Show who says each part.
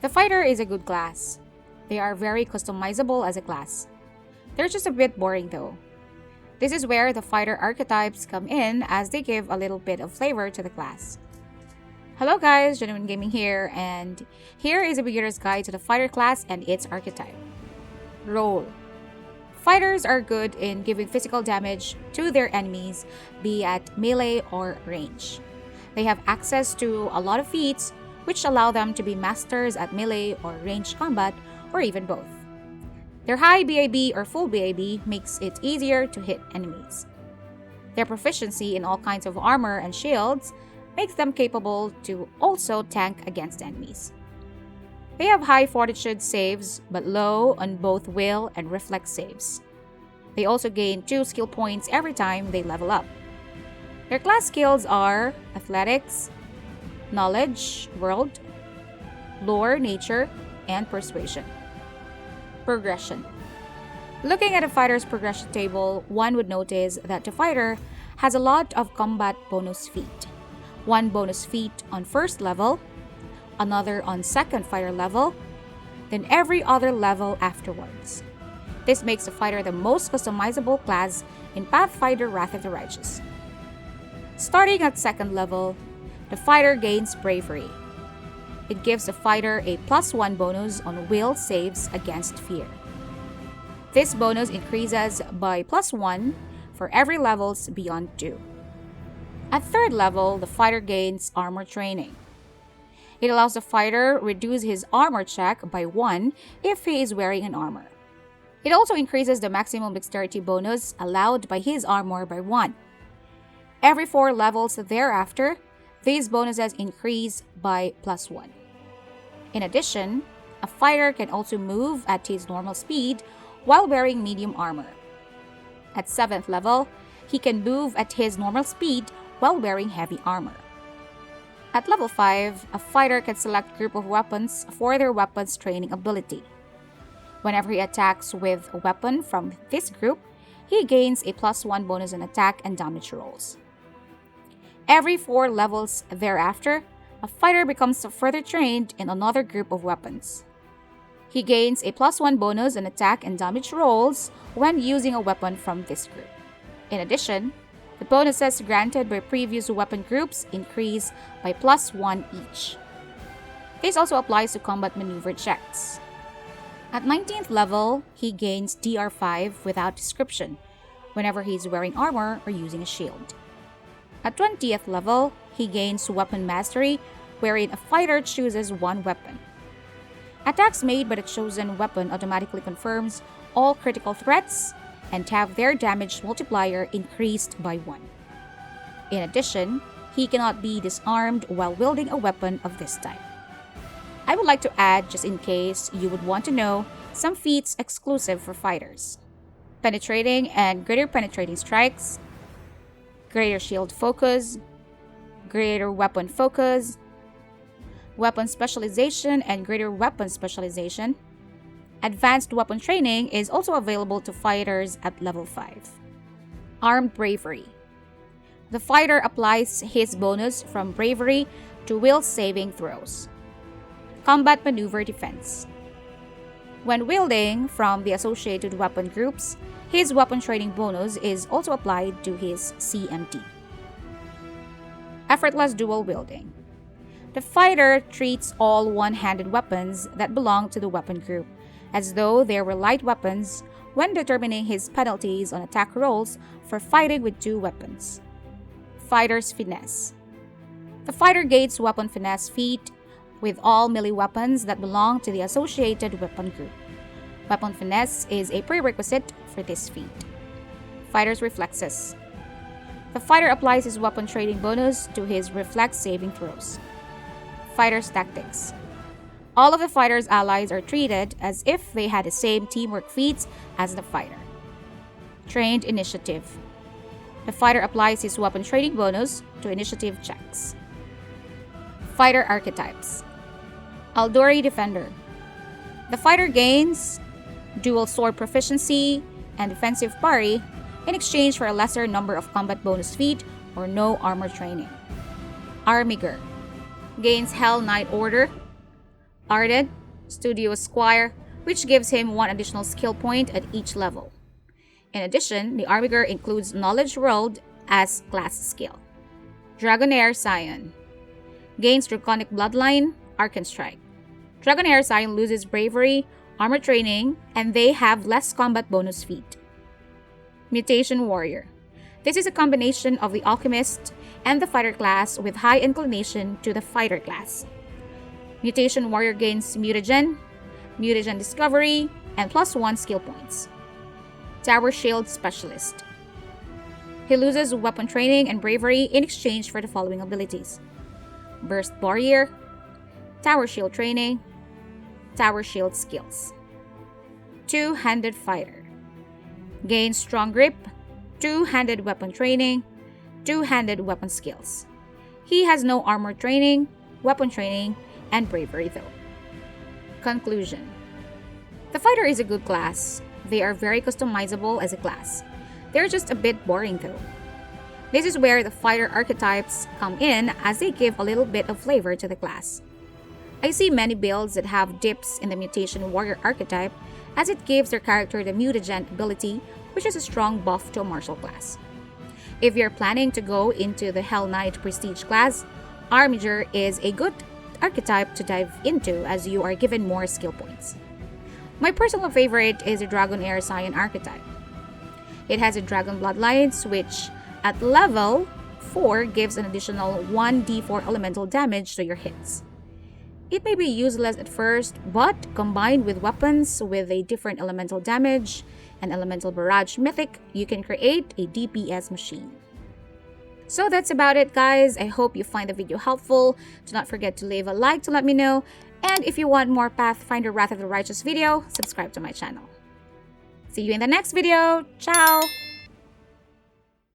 Speaker 1: The fighter is a good class. They are very customizable as a class. They're just a bit boring though. This is where the fighter archetypes come in, as they give a little bit of flavor to the class. Hello guys, Genuine Gaming here, and here is a beginner's guide to the fighter class and its archetype. Role. Fighters are good in giving physical damage to their enemies, be at melee or range. They have access to a lot of feats, which allow them to be masters at melee or range combat, or even both. Their high BAB or full BAB makes it easier to hit enemies. Their proficiency in all kinds of armor and shields makes them capable to also tank against enemies. They have high fortitude saves, but low on both will and reflex saves. They also gain 2 skill points every time they level up. Their class skills are Athletics, Knowledge, World, Lore, Nature, and Persuasion. Progression. Looking at a fighter's progression table, one would notice that the fighter has a lot of combat bonus feat. One bonus feat on first level, another on second fighter level, then every other level afterwards. This makes the fighter the most customizable class in Pathfinder Wrath of the Righteous. Starting at second level, the fighter gains Bravery. It gives the fighter a +1 bonus on will saves against fear. This bonus increases by +1 for every levels beyond 2. At third level, the fighter gains Armor Training. It allows the fighter reduce his armor check by 1 if he is wearing an armor. It also increases the maximum dexterity bonus allowed by his armor by 1. Every 4 levels thereafter, these bonuses increase by +1. In addition, a fighter can also move at his normal speed while wearing medium armor. At 7th level, he can move at his normal speed while wearing heavy armor. At level 5, a fighter can select a group of weapons for their weapons training ability. Whenever he attacks with a weapon from this group, he gains a +1 bonus on attack and damage rolls. Every 4 levels thereafter, a fighter becomes further trained in another group of weapons. He gains a +1 bonus on attack and damage rolls when using a weapon from this group. In addition, the bonuses granted by previous weapon groups increase by +1 each. This also applies to combat maneuver checks. At 19th level, he gains DR5 without description whenever he is wearing armor or using a shield. At 20th level, he gains Weapon Mastery, wherein a fighter chooses one weapon. Attacks made by the chosen weapon automatically confirms all critical threats and have their damage multiplier increased by 1. In addition, he cannot be disarmed while wielding a weapon of this type. I would like to add, just in case you would want to know, some feats exclusive for fighters. Penetrating and Greater Penetrating Strikes, Greater Shield Focus, Greater Weapon Focus, Weapon Specialization and Greater Weapon Specialization. Advanced Weapon Training is also available to fighters at level 5. Armed Bravery. The fighter applies his bonus from Bravery to will saving throws. Combat Maneuver Defense. When wielding from the associated weapon groups, his weapon training bonus is also applied to his CMD. Effortless Dual Wielding. The fighter treats all one-handed weapons that belong to the weapon group as though they were light weapons when determining his penalties on attack rolls for fighting with 2 weapons. Fighter's Finesse. The fighter gains Weapon Finesse feat with all melee weapons that belong to the associated weapon group. Weapon Finesse is a prerequisite for this feat. Fighter's Reflexes. The fighter applies his weapon training bonus to his reflex saving throws. Fighter's Tactics. All of the fighter's allies are treated as if they had the same teamwork feats as the fighter. Trained Initiative. The fighter applies his weapon training bonus to initiative checks. Fighter Archetypes. Aldori Defender. The fighter gains dual sword proficiency and defensive parry in exchange for a lesser number of combat bonus feat or no armor training. Armiger. Gains Hell Knight Order, Ardent, Studio Squire, which gives him 1 additional skill point at each level. In addition, the Armiger includes Knowledge World as class skill. Dragonair Scion. Gains Draconic Bloodline, Arcane Strike. Dragonair Scion loses Bravery, Armor Training, and they have less combat bonus feat. Mutation Warrior. This is a combination of the Alchemist and the Fighter class with high inclination to the Fighter class. Mutation Warrior gains Mutagen, Mutagen Discovery, and +1 skill points. Tower Shield Specialist. He loses Weapon Training and Bravery in exchange for the following abilities: Burst Barrier, Tower Shield Training, Tower Shield Skills. Two-Handed Fighter. Gains Strong Grip, Two-Handed Weapon Training, Two-Handed Weapon Skills. He has no Armor Training, Weapon Training, and Bravery though. Conclusion. The Fighter is a good class. They are very customizable as a class. They're just a bit boring though. This is where the Fighter archetypes come in, as they give a little bit of flavor to the class. I see many builds that have dips in the Mutation Warrior archetype, as it gives their character the Mutagen ability, which is a strong buff to a martial class. If you're planning to go into the Hell Knight Prestige class, Armiger is a good archetype to dive into, as you are given more skill points. My personal favorite is the Dragonair Scion archetype. It has a Dragon Bloodlines, which at level 4 gives an additional 1d4 elemental damage to your hits. It may be useless at first, but combined with weapons with a different elemental damage and elemental barrage mythic, you can create a DPS machine. So that's about it, guys. I hope you find the video helpful. Do not forget to leave a like to let me know. And if you want more Pathfinder Wrath of the Righteous video, subscribe to my channel. See you in the next video. Ciao!